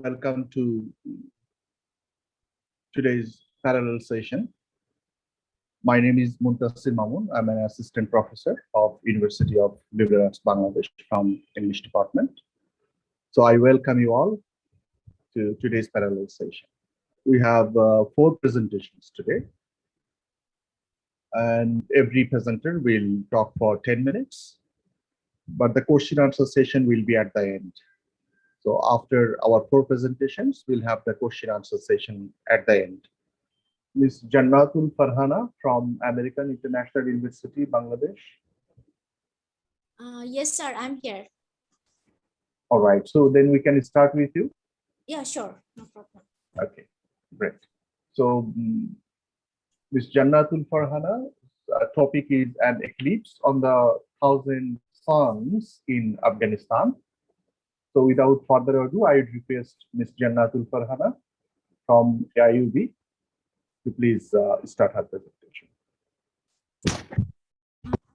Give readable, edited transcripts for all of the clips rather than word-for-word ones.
Welcome to today's parallel session. My name is Muntasir Mamun. I'm an assistant professor of University of Liberal Arts Bangladesh from English department. So I welcome you all to today's parallel session. We have 4 presentations today, and every presenter will talk for 10 minutes, but the question answer session will be at the end. So after our 4 presentations, we'll have the question answer session at the end. Ms. Jannatul Farhana from American International University, Bangladesh. Yes, sir, I'm here. All right, so then we can start with you. Yeah, sure, no problem. Okay, great. So Ms. Jannatul Farhana, topic is an eclipse on the 1,000 suns in Afghanistan. So without further ado, I would request Ms. Jannatul Farhana from AIUB to please start her presentation.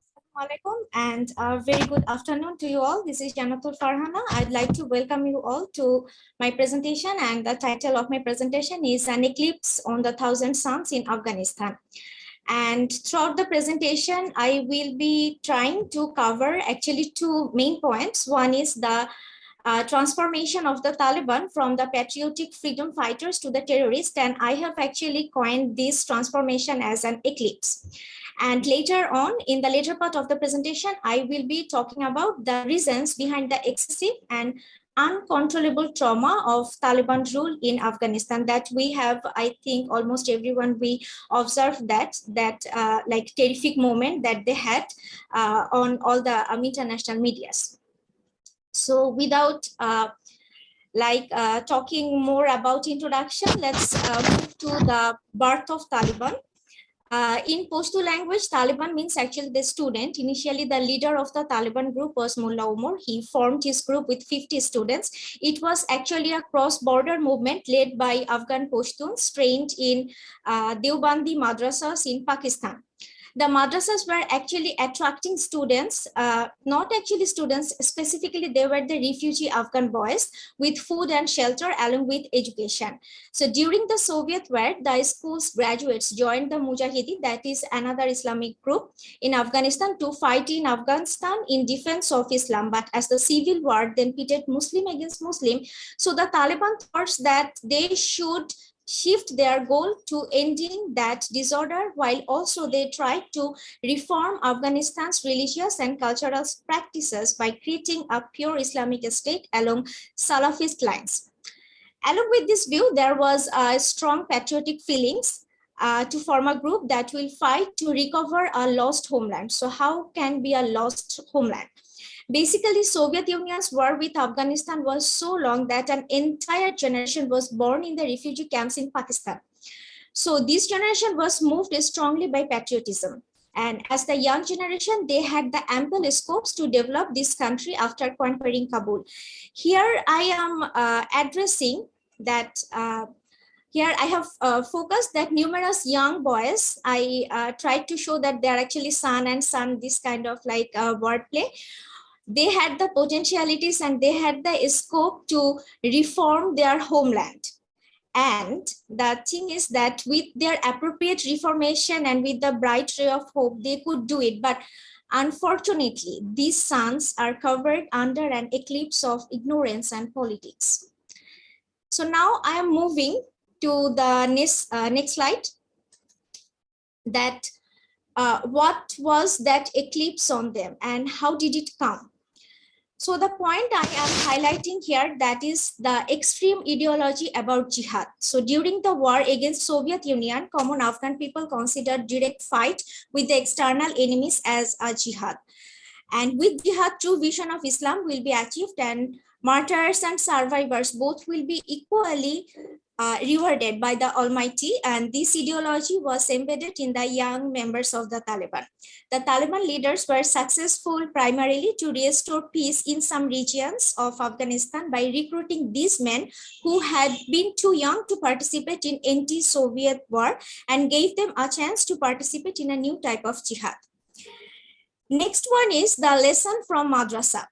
Assalamualaikum and a very good afternoon to you all. This is Jannatul Farhana. I'd like to welcome you all to my presentation, and the title of my presentation is An Eclipse on the 1,000 Suns in Afghanistan. And throughout the presentation, I will be trying to cover actually 2 main points. One is the transformation of the Taliban from the patriotic freedom fighters to the terrorists, and I have actually coined this transformation as an eclipse. And later on, in the later part of the presentation, I will be talking about the reasons behind the excessive and uncontrollable trauma of Taliban rule in Afghanistan that we have, I think almost everyone, we observed that like terrific moment that they had on all the international medias. So without talking more about introduction, let's move to the birth of Taliban. In Pashto language, Taliban means actually the student. Initially, the leader of the Taliban group was Mullah Umar. He formed his group with 50 students. It was actually a cross-border movement led by Afghan Pashtuns trained in Deobandi madrasas in Pakistan. The madrasas were actually attracting students, not actually students specifically, they were the refugee Afghan boys with food and shelter along with education. So during the Soviet war, the school's graduates joined the Mujahideen, that is another Islamic group in Afghanistan, to fight in Afghanistan in defense of Islam. But as the civil war then pitted Muslim against Muslim, so the Taliban thought that they should shift their goal to ending that disorder, while also they tried to reform Afghanistan's religious and cultural practices by creating a pure Islamic state along Salafist lines. Along with this view, there was a strong patriotic feelings to form a group that will fight to recover a lost homeland. So how can be a lost homeland? Basically, Soviet Union's war with Afghanistan was so long that an entire generation was born in the refugee camps in Pakistan. So this generation was moved strongly by patriotism. And as the young generation, they had the ample scopes to develop this country after conquering Kabul. Here I am addressing that here I have focused that numerous young boys, I tried to show that they're actually son and son, this kind of like wordplay. They had the potentialities and they had the scope to reform their homeland. And the thing is that with their appropriate reformation and with the bright ray of hope, they could do it. But unfortunately, these sons are covered under an eclipse of ignorance and politics. So now I am moving to the next slide. That what was that eclipse on them and how did it come? So the point I am highlighting here, that is the extreme ideology about jihad. So during the war against Soviet Union, common Afghan people considered direct fight with the external enemies as a jihad. And with jihad, true vision of Islam will be achieved, and martyrs and survivors both will be equally rewarded by the Almighty. And this ideology was embedded in the young members of the Taliban. The Taliban leaders were successful primarily to restore peace in some regions of Afghanistan by recruiting these men who had been too young to participate in anti-Soviet war, and gave them a chance to participate in a new type of jihad. Next one is the lesson from madrasa.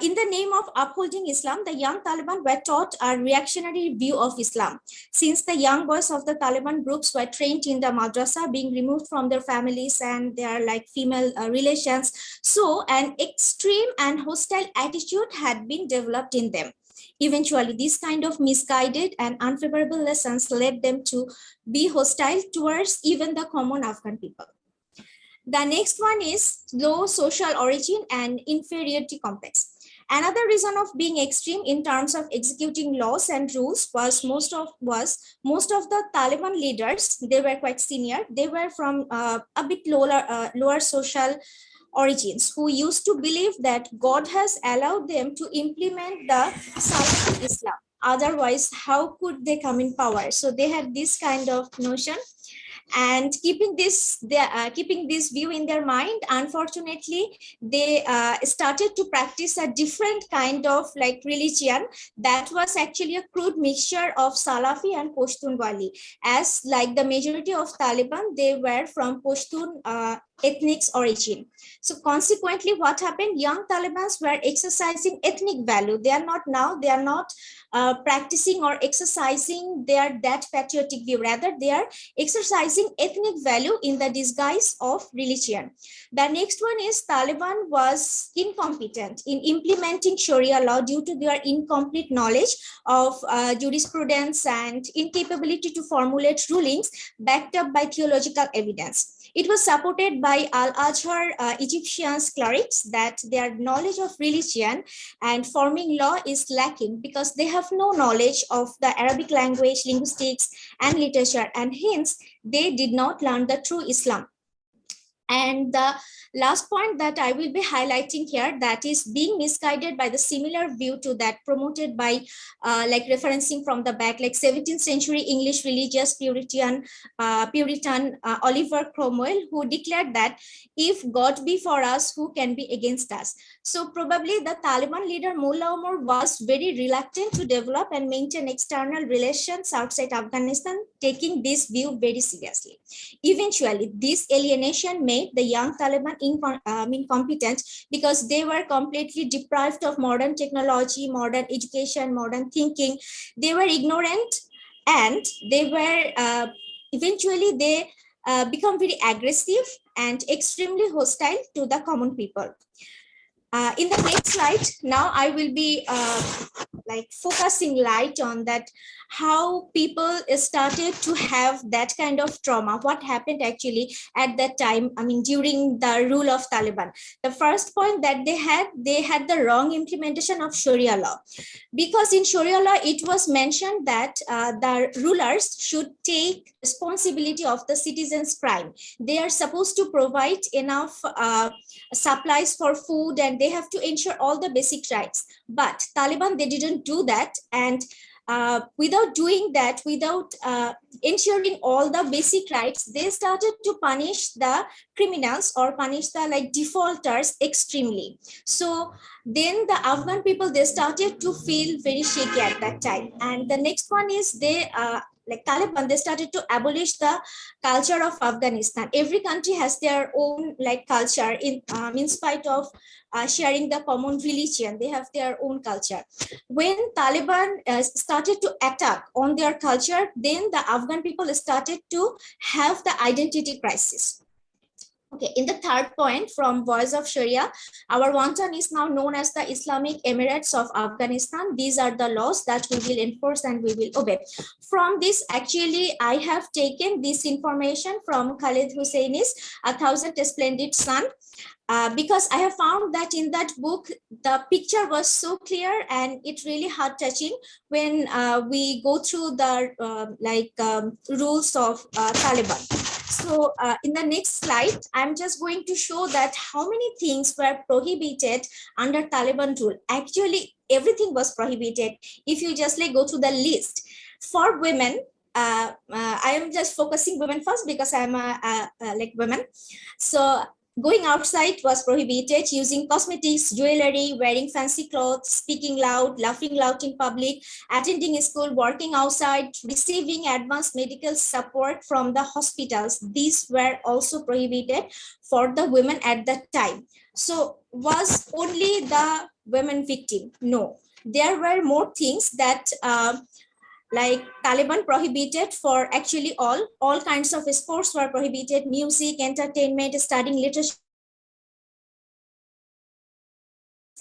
in the name of upholding Islam, the young Taliban were taught a reactionary view of Islam. Since the young boys of the Taliban groups were trained in the madrasa, being removed from their families and their like female relations, so an extreme and hostile attitude had been developed in them. Eventually, this kind of misguided and unfavorable lessons led them to be hostile towards even the common Afghan people. The next one is low social origin and inferiority complex. Another reason of being extreme in terms of executing laws and rules was most of the Taliban leaders. They were quite senior. They were from a bit lower social origins, who used to believe that God has allowed them to implement the Salafi Islam. Otherwise, how could they come in power? So they had this kind of notion. And keeping this view in their mind, unfortunately, they started to practice a different kind of like religion that was actually a crude mixture of Salafi and Pashtunwali. As like the majority of Taliban, they were from Pashtun ethnic origin. So consequently, what happened? Young Talibans were exercising ethnic value. They are not practicing or exercising that patriotic view. Rather, they are exercising ethnic value in the disguise of religion. The next one is Taliban was incompetent in implementing Sharia law due to their incomplete knowledge of jurisprudence and incapability to formulate rulings backed up by theological evidence. It was supported by Al-Azhar Egyptian clerics that their knowledge of religion and forming law is lacking because they have no knowledge of the Arabic language, linguistics, and literature, and hence they did not learn the true Islam. And the last point that I will be highlighting here, that is being misguided by the similar view to that promoted by like referencing from the back, like 17th century English religious Puritan Oliver Cromwell, who declared that if God be for us, who can be against us? So probably the Taliban leader Mullah Omar was very reluctant to develop and maintain external relations outside Afghanistan, taking this view very seriously. Eventually, this alienation made the young Taliban incompetent because they were completely deprived of modern technology, modern education, modern thinking. They were ignorant, and they were eventually they become very aggressive and extremely hostile to the common people. In the next slide, now I will be like focusing light on that, how people started to have that kind of trauma, what happened actually at that time, I mean, during the rule of Taliban. The first point that they had the wrong implementation of Sharia law, because in Sharia law, it was mentioned that the rulers should take responsibility of the citizens' crime. They are supposed to provide enough supplies for food, and they have to ensure all the basic rights. But Taliban, they didn't do that. And without doing that, without ensuring all the basic rights, they started to punish the criminals or punish the like defaulters extremely. So then the Afghan people, they started to feel very shaky at that time. And the next one is they like Taliban, they started to abolish the culture of Afghanistan. Every country has their own like culture in spite of sharing the common religion. They have their own culture. When Taliban started to attack on their culture, then the Afghan people started to have the identity crisis. Okay, in the third point from Voice of Sharia, our wanton is now known as the Islamic Emirates of Afghanistan. These are the laws that we will enforce and we will obey. From this, actually, I have taken this information from Khalid Husseini's A Thousand Splendid Sun. Because I have found that in that book, the picture was so clear and it really heart-touching when we go through the rules of Taliban. So in the next slide, I'm just going to show that how many things were prohibited under Taliban rule. Actually, everything was prohibited. If you just like go to the list for women, I am just focusing women first because I'm like women. So going outside was prohibited, using cosmetics, jewelry, wearing fancy clothes, speaking loud, laughing loud in public, attending school, working outside, receiving advanced medical support from the hospitals. These were also prohibited for the women at that time. So was only the women victim. No, there were more things that like Taliban prohibited for actually all kinds of sports were prohibited, music, entertainment, studying literature,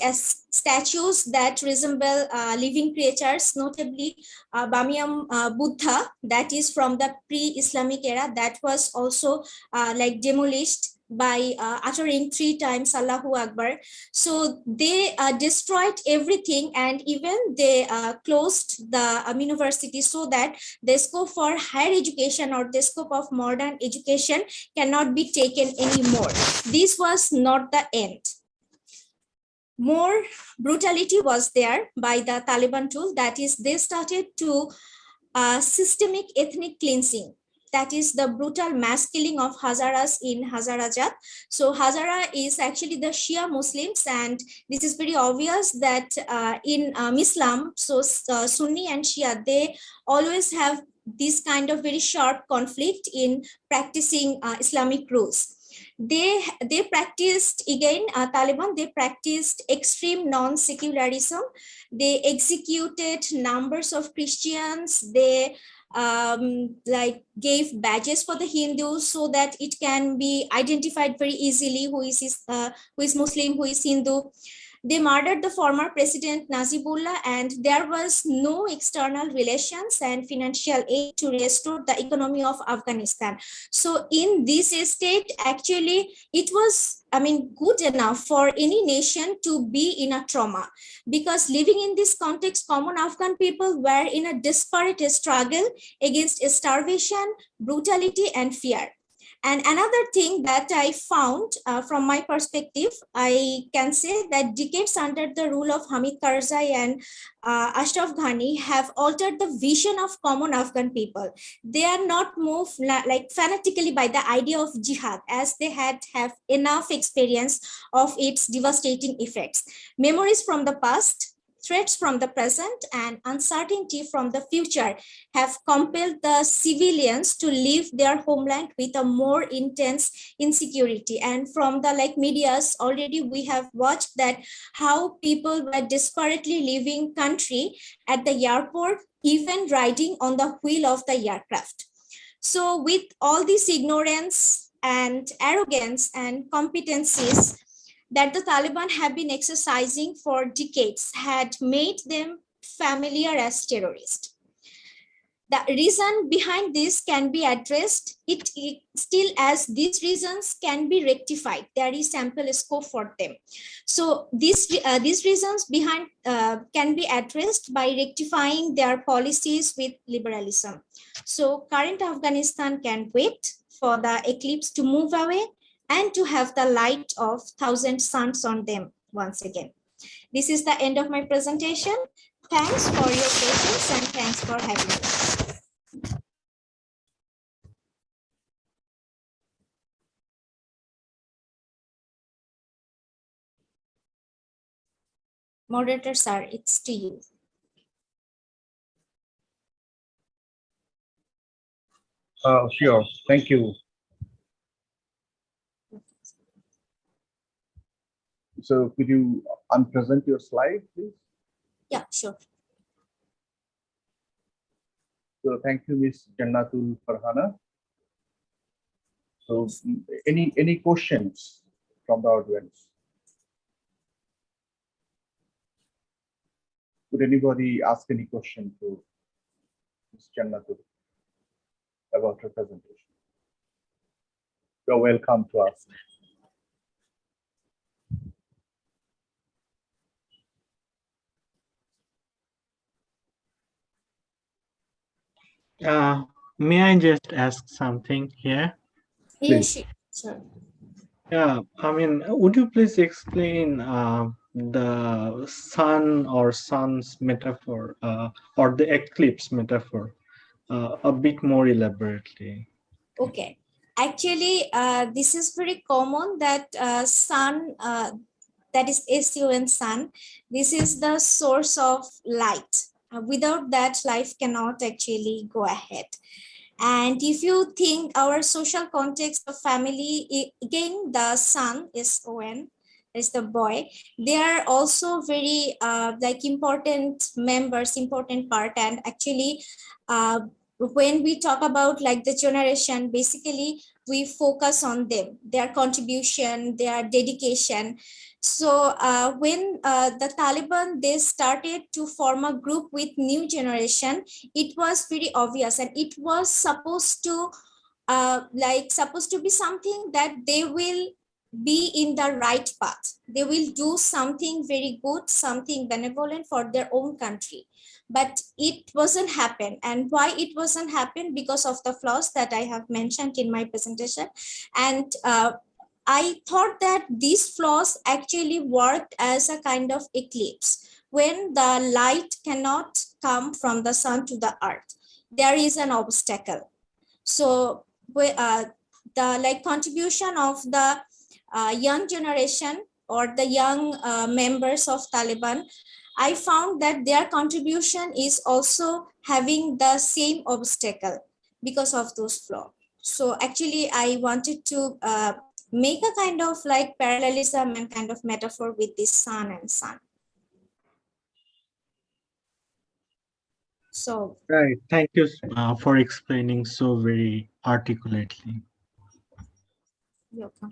as statues that resemble living creatures, notably Bamiyan Buddha, that is from the pre-Islamic era, that was also like demolished by uttering 3 times Allahu Akbar. So they destroyed everything, and even they closed the university, so that the scope for higher education or the scope of modern education cannot be taken anymore. This was not the end. More brutality was there by the Taliban tool, that is they started to systemic ethnic cleansing, that is the brutal mass killing of Hazaras in Hazarajat. So Hazara is actually the Shia Muslims, and this is very obvious that in Islam, so Sunni and Shia, they always have this kind of very sharp conflict in practicing Islamic rules. They practiced, again, Taliban, they practiced extreme non-secularism. They executed numbers of Christians. They like gave badges for the Hindus so that it can be identified very easily who is Muslim, who is Hindu. They murdered the former president Nazibullah, and there was no external relations and financial aid to restore the economy of Afghanistan. So in this state, actually, it was, I mean, good enough for any nation to be in a trauma, because living in this context, common Afghan people were in a desperate struggle against starvation, brutality, and fear. And another thing that I found from my perspective, I can say that decades under the rule of Hamid Karzai and Ashraf Ghani have altered the vision of common Afghan people. They are not moved like fanatically by the idea of jihad, as they have enough experience of its devastating effects. Memories from the past, threats from the present, and uncertainty from the future have compelled the civilians to leave their homeland with a more intense insecurity. And from the medias, already we have watched that how people were desperately leaving country at the airport, even riding on the wheel of the aircraft. So with all this ignorance and arrogance and competencies that the Taliban have been exercising for decades had made them familiar as terrorists. The reason behind this can be addressed, it still as these reasons can be rectified. There is ample scope for them. So these reasons behind can be addressed by rectifying their policies with liberalism. So current Afghanistan can wait for the eclipse to move away and to have the light of 1,000 suns on them once again. This is the end of my presentation. Thanks for your patience and thanks for having me. Moderator, sir, it's to you. Sure, thank you. So could you unpresent your slide, please? Yeah, sure. So thank you, Ms. Jannatul Farhana. So any questions from the audience? Could anybody ask any question to Ms. Jannatul about her presentation? You're welcome to ask. May I just ask something here? Yes, sure. Yeah, I mean, would you please explain the sun or sun's metaphor or the eclipse metaphor a bit more elaborately? Okay. Actually, this is very common that sun, that is SUN sun, this is the source of light. Without that, life cannot actually go ahead. And if you think our social context of family, again, the sun is ON, is the boy. They are also very like important members, important part. And actually, when we talk about like the generation, basically we focus on them, their contribution, their dedication. So when the Taliban, they started to form a group with new generation, it was very obvious, and it was supposed to supposed to be something that they will be in the right path. They will do something very good, something benevolent for their own country. But it wasn't happen. And why it wasn't happen? Because of the flaws that I have mentioned in my presentation. And I thought that these flaws actually worked as a kind of eclipse. When the light cannot come from the sun to the earth, there is an obstacle. So the like contribution of the young generation or the young members of Taliban, I found that their contribution is also having the same obstacle because of those flaws. So actually, I wanted to make a kind of like parallelism and kind of metaphor with this sun and sun. So Right. Thank you for explaining so very articulately. you're welcome.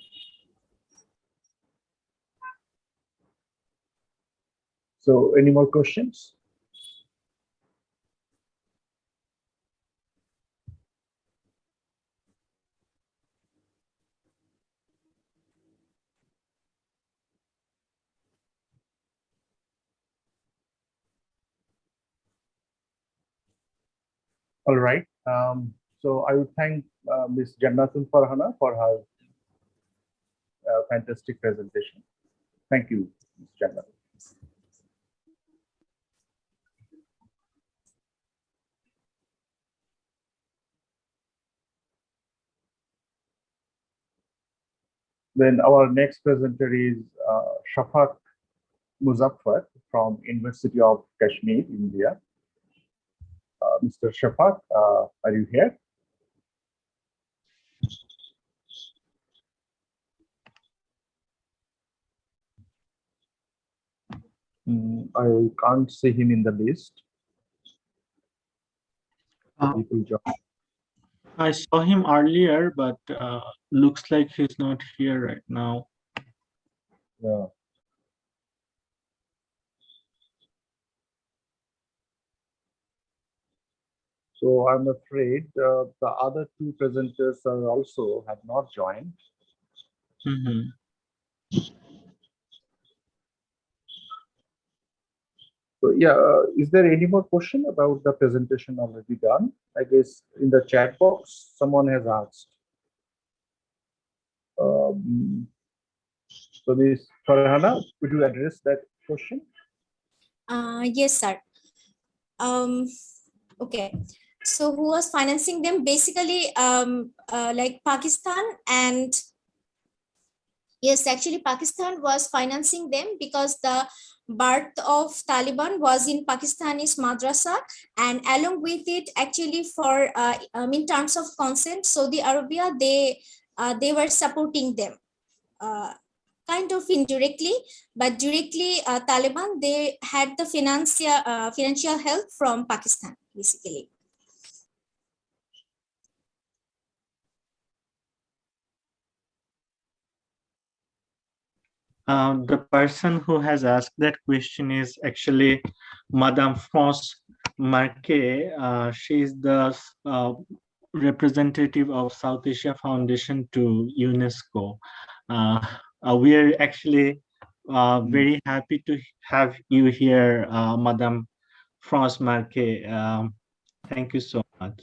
So any more questions? All right. So I would thank Ms. Jannatul Farhana for her fantastic presentation. Thank you, Ms. Jannatul. Then our next presenter is Shafaq Muzaffar from University of Kashmir, India. Mr. Shafaq, are you here? I can't see him in the list. People join. I saw him earlier, but looks like he's not here right now. Yeah. So I'm afraid the other two presenters are also have not joined. Mm-hmm. So yeah, is there any more question about the presentation already done? I guess in the chat box, someone has asked. So Ms. Farhana, could you address that question? Yes, sir. Okay. So who was financing them? Basically, like Pakistan, and yes, actually Pakistan was financing them because the birth of Taliban was in Pakistani's madrasa, and along with it, actually for in terms of consent, Saudi Arabia, they were supporting them. Kind of indirectly, but directly Taliban, they had the financial help from Pakistan, basically. The person who has asked that question is actually Madame France Marquet. She's the representative of South Asia Foundation to UNESCO. We are actually very happy to have you here, Madame France Marquet. Thank you so much.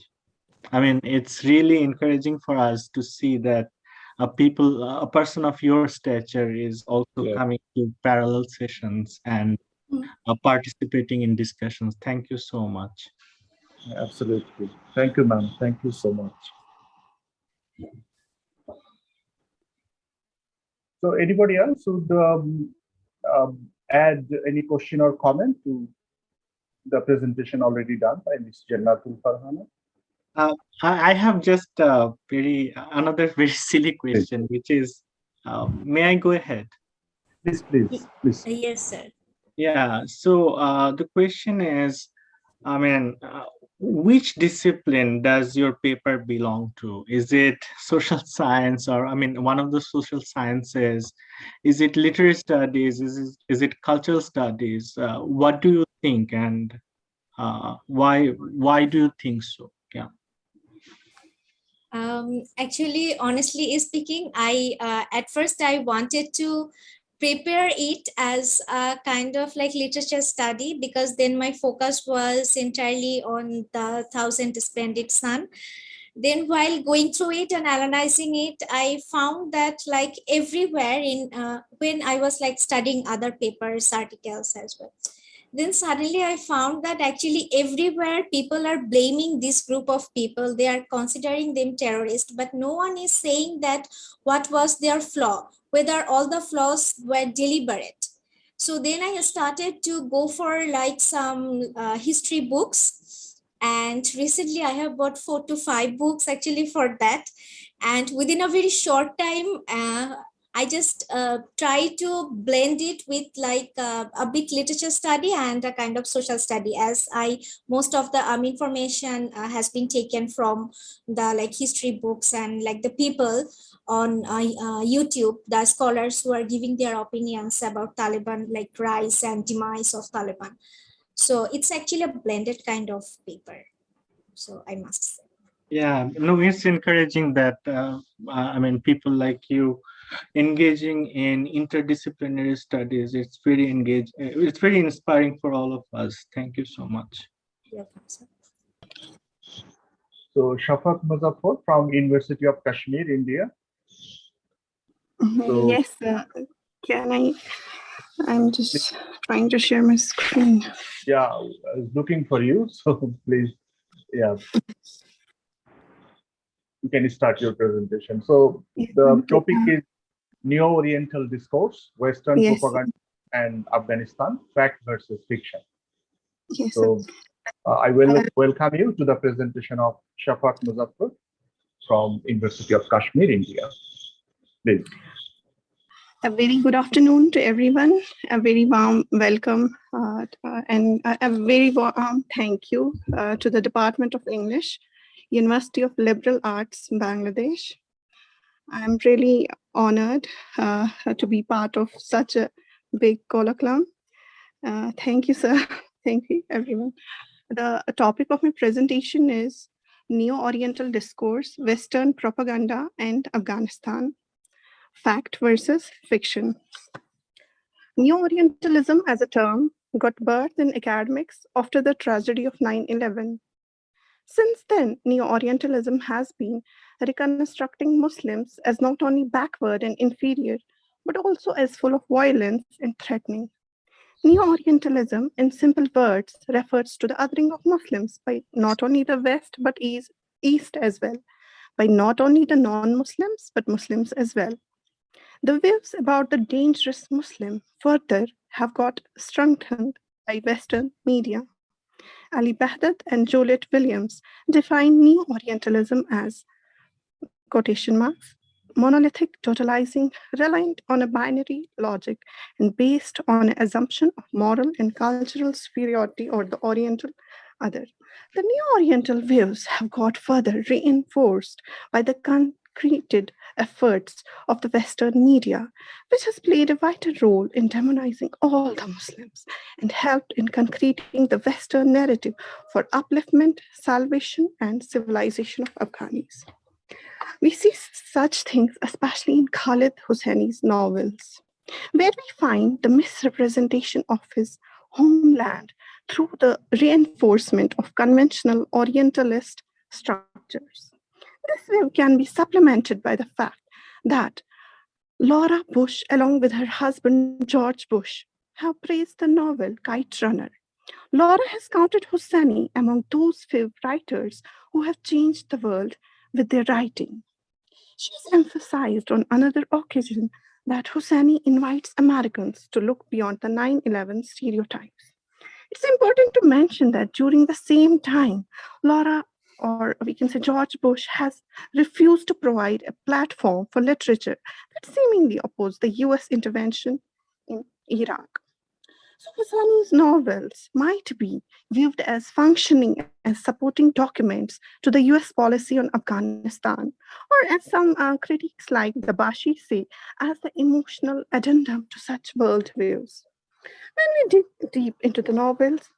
I mean, it's really encouraging for us to see that a person of your stature is also coming to parallel sessions and participating in discussions. Thank you so much. Absolutely. Thank you, ma'am. Thank you so much. So anybody else would add any question or comment to the presentation already done by Ms. Jannatul Farhana? I have just another very silly question, which is, may I go ahead? Please. Yes, sir. Yeah, so the question is, I mean, which discipline does your paper belong to? Is it social science, or I mean, one of the social sciences? Is it literary studies? Is it cultural studies? What do you think, and why do you think so? Yeah. Actually, honestly speaking, I at first I wanted to prepare it as a kind of like literature study, because then my focus was entirely on the Thousand Splendid Sun. Then while going through it and analyzing it, I found that like everywhere in when I was like studying other papers, articles as well, then suddenly I found that actually everywhere people are blaming this group of people. They are considering them terrorists, but no one is saying that what was their flaw, whether all the flaws were deliberate. So then I started to go for like some history books, and recently I have bought 4 to 5 books actually for that. And within a very short time, I just try to blend it with like a bit literature study and a kind of social study, as I most of the information has been taken from the like history books and like the people on YouTube, the scholars who are giving their opinions about Taliban, like rise and demise of Taliban. So it's actually a blended kind of paper. So I must say. Yeah, no, it's encouraging that I mean, people like you engaging in interdisciplinary studies. It's very it's very inspiring for all of us. Thank you so much. Welcome, sir. So Shafat Muzaffar from University of Kashmir, India. So, yes, can I'm just trying to share my screen. yeah, I was looking for you. So please, yeah, you can start your presentation. So the topic is NeoOriental Discourse, Western Yes. Propaganda and Afghanistan, Fact versus Fiction. Yes. So I will welcome you to the presentation of Shafat Muzaffar from University of Kashmir, India. Please. A very good afternoon to everyone. A very warm welcome and a very warm thank you to the Department of English, University of Liberal Arts, Bangladesh. I'm really honored to be part of such a big colloquium. Thank you, sir. Thank you, everyone. The topic of my presentation is Neo-Oriental Discourse, Western Propaganda and Afghanistan, Fact versus Fiction. Neo-Orientalism as a term got birth in academics after the tragedy of 9/11. Since then, Neo-Orientalism has been reconstructing Muslims as not only backward and inferior, but also as full of violence and threatening. Neo-Orientalism, in simple words, refers to the othering of Muslims by not only the West, but East as well, by not only the non-Muslims, but Muslims as well. The views about the dangerous Muslim further have got strengthened by Western media. Ali Baghdad and Juliet Williams define Neo-Orientalism as, quotation marks, monolithic totalizing, reliant on a binary logic and based on an assumption of moral and cultural superiority over the Oriental other. The Neo-Oriental views have got further reinforced by the concreted efforts of the Western media, which has played a vital role in demonizing all the Muslims and helped in concreting the Western narrative for upliftment, salvation, and civilization of Afghanis. We see such things especially in Khalid Hosseini's novels, where we find the misrepresentation of his homeland through the reinforcement of conventional Orientalist structures. This view can be supplemented by the fact that Laura Bush, along with her husband George Bush, have praised the novel Kite Runner. Laura has counted Hosseini among those few writers who have changed the world with their writing. She has emphasized on another occasion that Hosseini invites Americans to look beyond the 9/11 stereotypes. It's important to mention that during the same time, Laura, or we can say George Bush, has refused to provide a platform for literature that seemingly opposed the US intervention in Iraq. So Hosseini's novels might be viewed as functioning as supporting documents to the US policy on Afghanistan, or as some critics like the Bashi say, as the emotional addendum to such worldviews. When we dig deep into the novels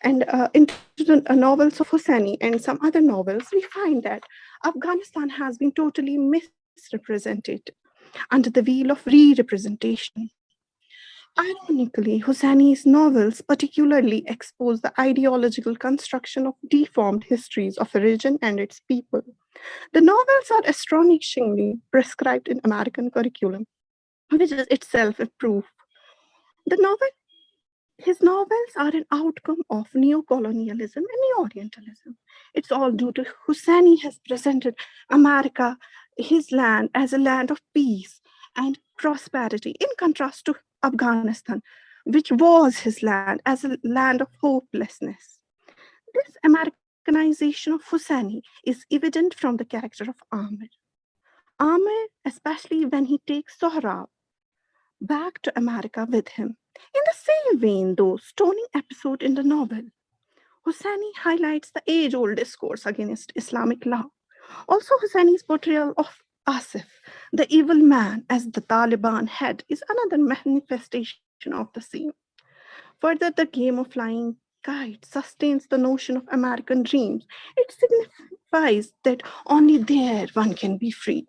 and into the novels of Hosseini and some other novels, we find that Afghanistan has been totally misrepresented under the wheel of re-representation. Ironically, Hosseini's novels particularly expose the ideological construction of deformed histories of a region and its people. The novels are astonishingly prescribed in American curriculum, which is itself a proof. His novels are an outcome of neocolonialism and neo-Orientalism. It's all due to Hosseini has presented America, his land, as a land of peace and prosperity, in contrast to Afghanistan, which was his land as a land of hopelessness. This Americanization of Hosseini is evident from the character of Amir. Amir, especially when he takes Sohrab back to America with him. In the same vein, though, stoning episode in the novel, Hosseini highlights the age-old discourse against Islamic law. Also, Hosseini's portrayal of Asif, the evil man, as the Taliban head, is another manifestation of the same. Further, the game of flying kites sustains the notion of American dreams. It signifies that only there one can be free.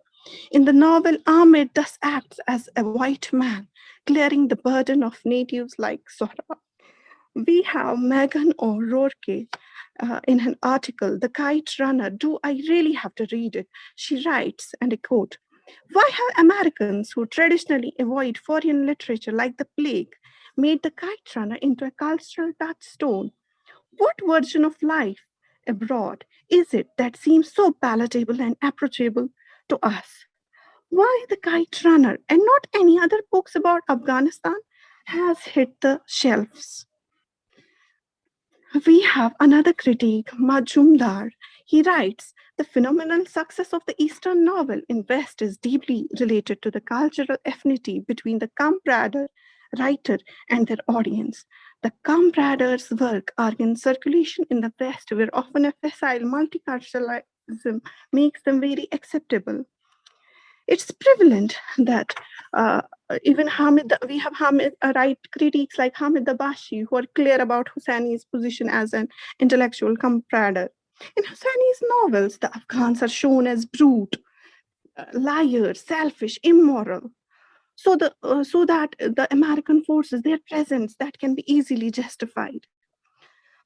In the novel, Ahmed thus acts as a white man, clearing the burden of natives like Sohrab. We have Megan O'Rourke in an article, The Kite Runner. Do I really have to read it? She writes, and I quote, "Why have Americans who traditionally avoid foreign literature like the plague made The Kite Runner into a cultural touchstone? What version of life abroad is it that seems so palatable and approachable to us? Why The Kite Runner and not any other books about Afghanistan has hit the shelves?" We have another critique, Majumdar. He writes, "The phenomenal success of the Eastern novel in West is deeply related to the cultural affinity between the comrade writer and their audience. The comrade's work are in circulation in the West, where often a facile multiculturalism makes them very acceptable. It's prevalent that even we have Hamid, right critics like Hamid Dabashi who are clear about Hosseini's position as an intellectual comrade. In Hosseini's novels, the Afghans are shown as brute, liars, selfish, immoral. So that the American forces, their presence, that can be easily justified.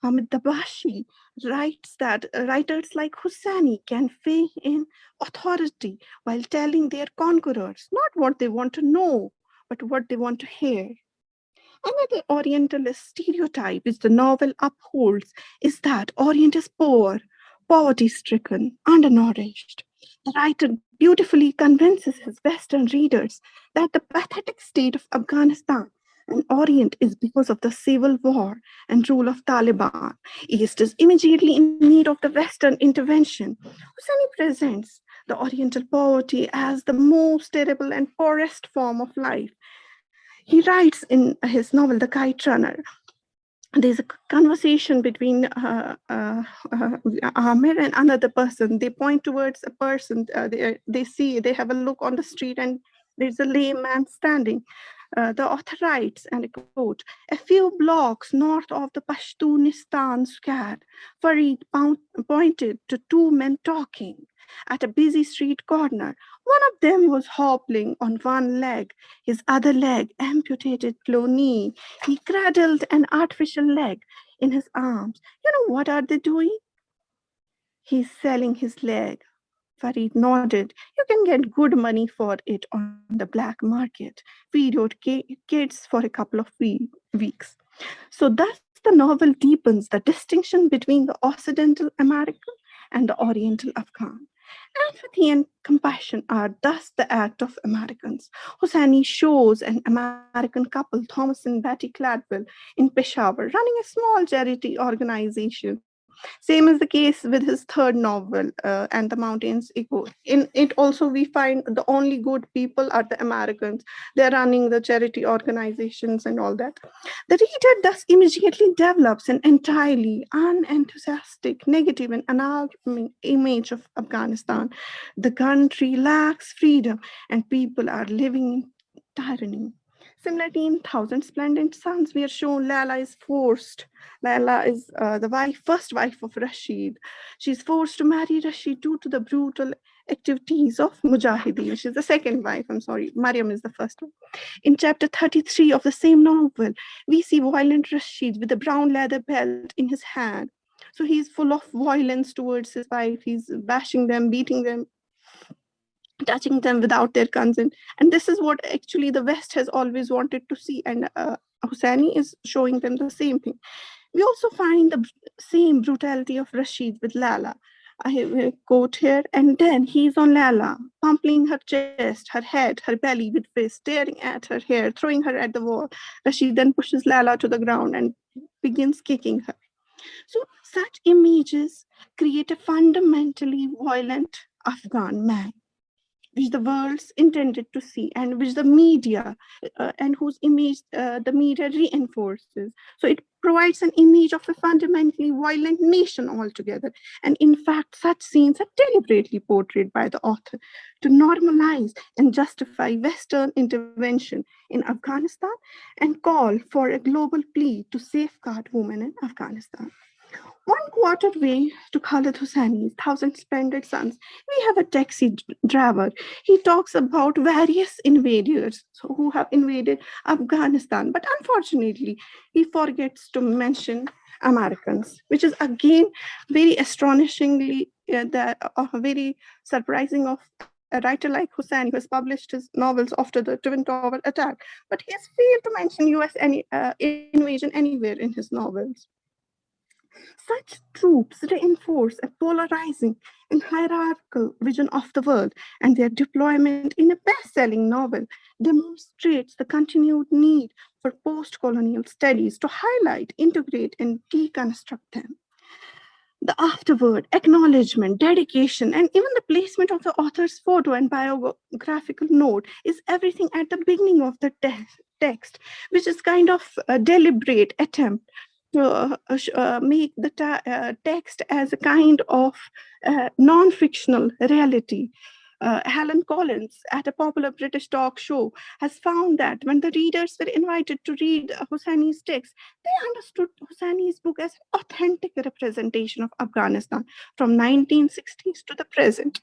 Hamid Dabashi writes that writers like Hosseini can feign in authority while telling their conquerors not what they want to know, but what they want to hear. Another Orientalist stereotype which the novel upholds is that Orient is poor, poverty-stricken, undernourished. The writer beautifully convinces his Western readers that the pathetic state of Afghanistan and Orient is because of the civil war and rule of Taliban. East is immediately in need of the Western intervention. Hosseini presents the Oriental poverty as the most terrible and poorest form of life. He writes in his novel, The Kite Runner, there's a conversation between Amir and another person. They point towards a person. They have a look on the street and there's a lame man standing. The author writes, and I quote, "A few blocks north of the Pashtunistan square, Farid pointed to two men talking at a busy street corner. One of them was hobbling on one leg, his other leg amputated below knee. He cradled an artificial leg in his arms. You know what are they doing? He's selling his leg." Farid nodded. "You can get good money for it on the black market. Feed your kids for a couple of weeks." So thus the novel deepens the distinction between the Occidental American and the Oriental Afghan. Empathy and compassion are thus the act of Americans. Hosseini shows an American couple, Thomas and Betty Cladwell, in Peshawar, running a small charity organization. Same is the case with his third novel, And the Mountains Echo. In it also we find the only good people are the Americans. They're running the charity organizations and all that. The reader thus immediately develops an entirely unenthusiastic, negative and alarming image of Afghanistan. The country lacks freedom and people are living in tyranny. Similarly, in Thousand Splendid Suns, we are shown Lala is forced. Lala is the first wife of Rashid. She's forced to marry Rashid due to the brutal activities of Mujahideen. She's the second wife, I'm sorry. Mariam is the first one. In chapter 33 of the same novel, we see violent Rashid with a brown leather belt in his hand. So he's full of violence towards his wife. He's bashing them, beating them, touching them without their consent. And this is what actually the West has always wanted to see. And Hosseini is showing them the same thing. We also find the same brutality of Rashid with Lala. I have a quote here, and then he's on Lala, pumping her chest, her head, her belly with fists, staring at her hair, throwing her at the wall. Rashid then pushes Lala to the ground and begins kicking her. So such images create a fundamentally violent Afghan man, which the world's intended to see and which the media and whose image the media reinforces. So it provides an image of a fundamentally violent nation altogether. And in fact, such scenes are deliberately portrayed by the author to normalize and justify Western intervention in Afghanistan and call for a global plea to safeguard women in Afghanistan. One quarter way to Khaled Hosseini's Thousand Splendid Suns, we have a taxi driver. He talks about various invaders who have invaded Afghanistan, but unfortunately, he forgets to mention Americans, which is again very astonishingly, very surprising of a writer like Hosseini, who has published his novels after the Twin Tower attack, but he has failed to mention US invasion anywhere in his novels. Such troops reinforce a polarizing and hierarchical vision of the world, and their deployment in a best-selling novel demonstrates the continued need for post-colonial studies to highlight, integrate, and deconstruct them. The afterword, acknowledgement, dedication, and even the placement of the author's photo and biographical note is everything at the beginning of the text, which is kind of a deliberate attempt to make the text as a kind of non-fictional reality. Helen Collins, at a popular British talk show, has found that when the readers were invited to read Hosseini's text, they understood Hosseini's book as an authentic representation of Afghanistan from 1960s to the present.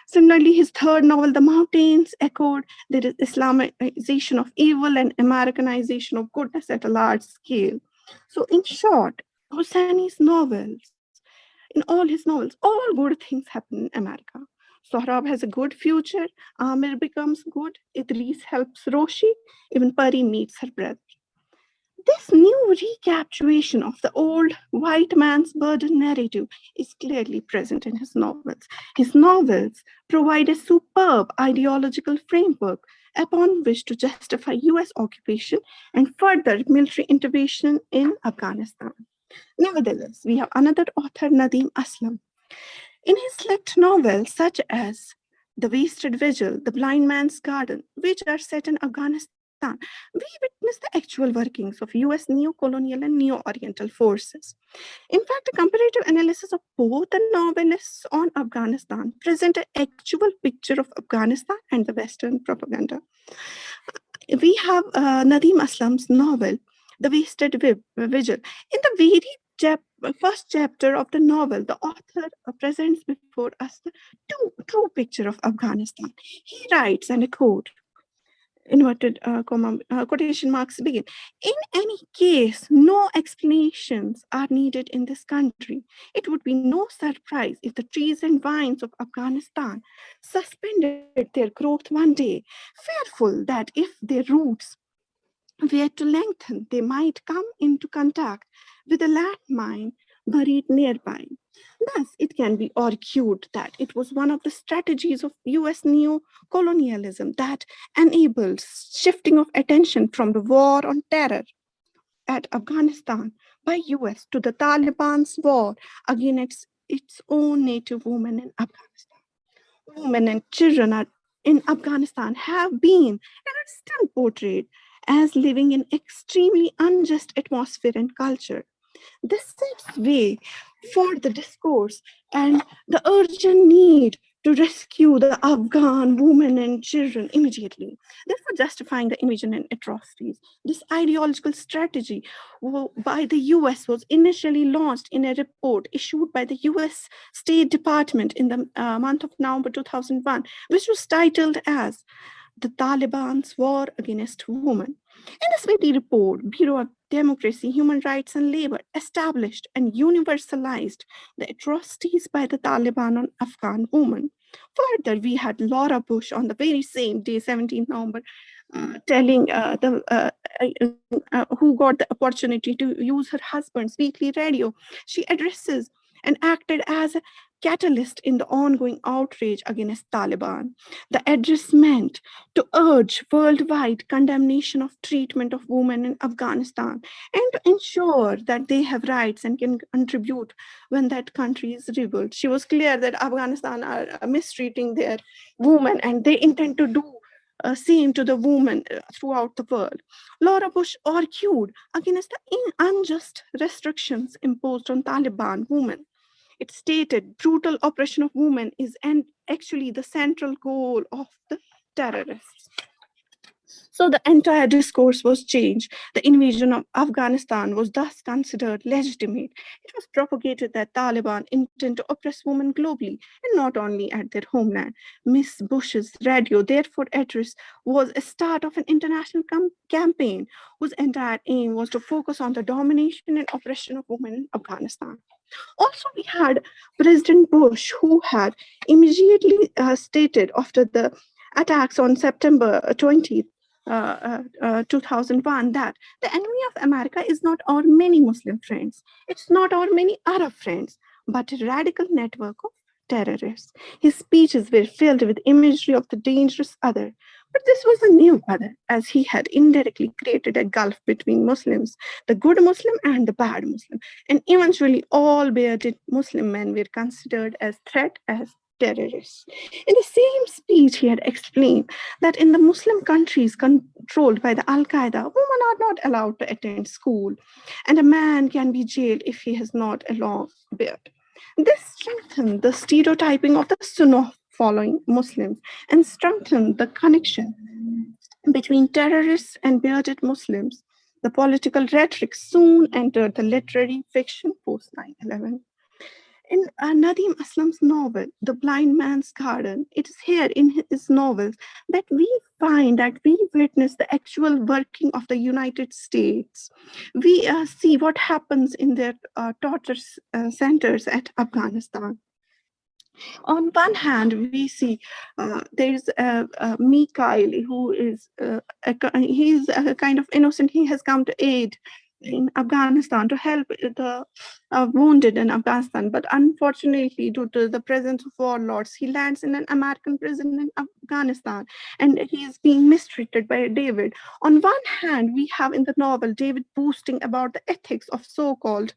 Similarly, his third novel, The Mountains, echoed the Islamization of evil and Americanization of goodness at a large scale. So in short, Hosseini's novels, in all his novels, all good things happen in America. Sohrab has a good future, Amir becomes good, Idris helps Roshi, even Pari meets her brother. This new recapitulation of the old white man's burden narrative is clearly present in his novels. His novels provide a superb ideological framework upon which to justify US occupation and further military intervention in Afghanistan. Nevertheless, we have another author, Nadeem Aslam. In his select novels such as The Wasted Vigil, The Blind Man's Garden, which are set in Afghanistan, we witness the actual workings of US neocolonial and neo-Oriental forces. In fact, a comparative analysis of both the novelists on Afghanistan present an actual picture of Afghanistan and the Western propaganda. We have Nadeem Aslam's novel, The Wasted Vigil. In the very first chapter of the novel, the author presents before us the true picture of Afghanistan. He writes, and I quote, inverted quotation marks begin, in any case, no explanations are needed in this country. It would be no surprise if the trees and vines of Afghanistan suspended their growth one day, fearful that if their roots were to lengthen, they might come into contact with a landmine buried nearby. Thus, it can be argued that it was one of the strategies of US neo-colonialism that enabled shifting of attention from the war on terror at Afghanistan by US to the Taliban's war against its own native women in Afghanistan. Women and children in Afghanistan have been and are still portrayed as living in extremely unjust atmosphere and culture. This sets way for the discourse and the urgent need to rescue the Afghan women and children immediately, therefore justifying the invasion and atrocities. This ideological strategy by the US was initially launched in a report issued by the US State Department in the month of November 2001, which was titled as The Taliban's War Against Women. In this witty report, Bureau of Democracy, Human Rights and Labor established and universalized the atrocities by the Taliban on Afghan women. Further, we had Laura Bush on the very same day, 17th November, telling who got the opportunity to use her husband's weekly radio. She addresses and acted as a catalyst in the ongoing outrage against Taliban. The address meant to urge worldwide condemnation of treatment of women in Afghanistan and to ensure that they have rights and can contribute when that country is rebuilt. She was clear that Afghanistan are mistreating their women and they intend to do same to the women throughout the world. Laura Bush argued against the unjust restrictions imposed on Taliban women. It stated brutal oppression of women is actually the central goal of the terrorists. So the entire discourse was changed. The invasion of Afghanistan was thus considered legitimate. It was propagated that Taliban intend to oppress women globally and not only at their homeland. Miss Bush's radio, therefore, address was a start of an international campaign whose entire aim was to focus on the domination and oppression of women in Afghanistan. Also, we had President Bush, who had immediately stated after the attacks on September 20th, 2001, that the enemy of America is not our many Muslim friends, it's not our many Arab friends, but a radical network of terrorists. His speeches were filled with imagery of the dangerous other, but this was a new other, as he had indirectly created a gulf between Muslims, the good Muslim and the bad Muslim, and eventually all bearded Muslim men were considered as threat as terrorists. In the same speech, he had explained that in the Muslim countries controlled by the Al-Qaeda, women are not allowed to attend school, and a man can be jailed if he has not a long beard. This strengthened the stereotyping of the Sunnah following Muslims and strengthened the connection between terrorists and bearded Muslims. The political rhetoric soon entered the literary fiction post 9/11. In Nadim Aslam's novel, The Blind Man's Garden, it is here in his novels that we find that we witness the actual working of the United States. We see what happens in their torture centers at Afghanistan. On one hand, we see there's Mikhail, who is he's a kind of innocent. He has come to aid in Afghanistan to help the wounded in Afghanistan, but unfortunately, due to the presence of warlords, he lands in an American prison in Afghanistan, and he is being mistreated by David. On one hand, we have in the novel David boasting about the ethics of so-called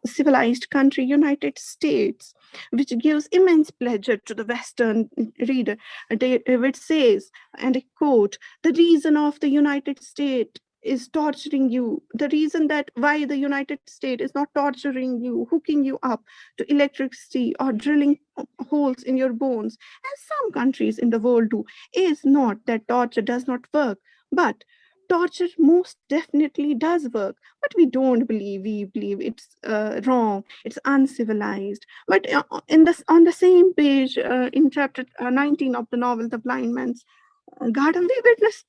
civilized country United States, which gives immense pleasure to the Western reader. David says, and I quote, "The reason of the United States is torturing you, the reason that why the United States is not torturing you, hooking you up to electricity or drilling holes in your bones, as some countries in the world do, is not that torture does not work, but torture most definitely does work, but we don't believe, we believe it's wrong, it's uncivilized." But on the same page, in chapter 19 of the novel, The Blind Man's Garden, we witness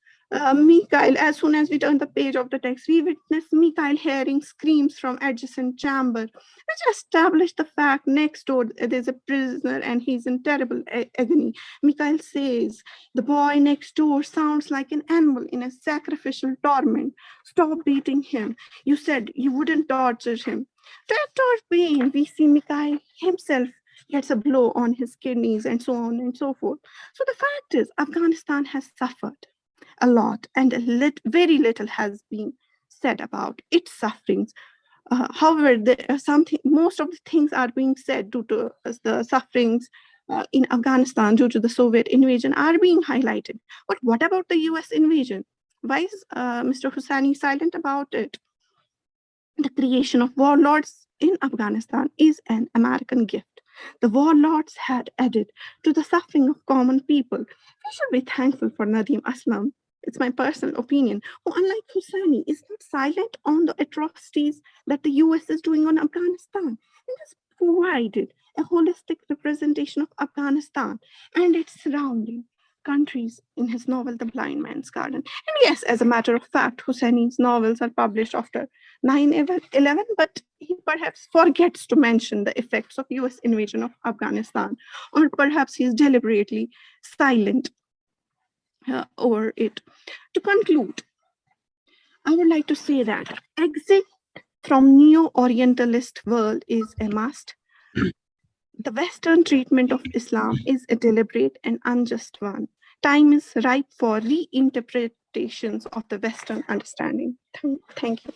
Mikhail, as soon as we turn the page of the text, we witness Mikhail hearing screams from adjacent chamber, which establish the fact next door there's a prisoner and he's in terrible agony. Mikhail says, "The boy next door sounds like an animal in a sacrificial torment. Stop beating him. You said you wouldn't torture him." To add to our pain, we see Mikhail himself gets a blow on his kidneys and so on and so forth. So the fact is, Afghanistan has suffered a lot, and very little has been said about its sufferings. However, most of the things are being said due to the sufferings in Afghanistan due to the Soviet invasion are being highlighted. But what about the US invasion? Why is Mr. Hussaini silent about it? The creation of warlords in Afghanistan is an American gift. The warlords had added to the suffering of common people. We should be thankful for Nadim Aslam. It's my personal opinion, who, unlike Hussaini, is not silent on the atrocities that the US is doing on Afghanistan. It has provided a holistic representation of Afghanistan and its surrounding countries in his novel, The Blind Man's Garden. And yes, as a matter of fact, Hussaini's novels are published after 9/11, but he perhaps forgets to mention the effects of US invasion of Afghanistan, or perhaps he's deliberately silent over it. To conclude, I would like to say that exit from neo-Orientalist world is a must. The Western treatment of Islam is a deliberate and unjust one. Time is ripe for reinterpretations of the Western understanding. Thank you.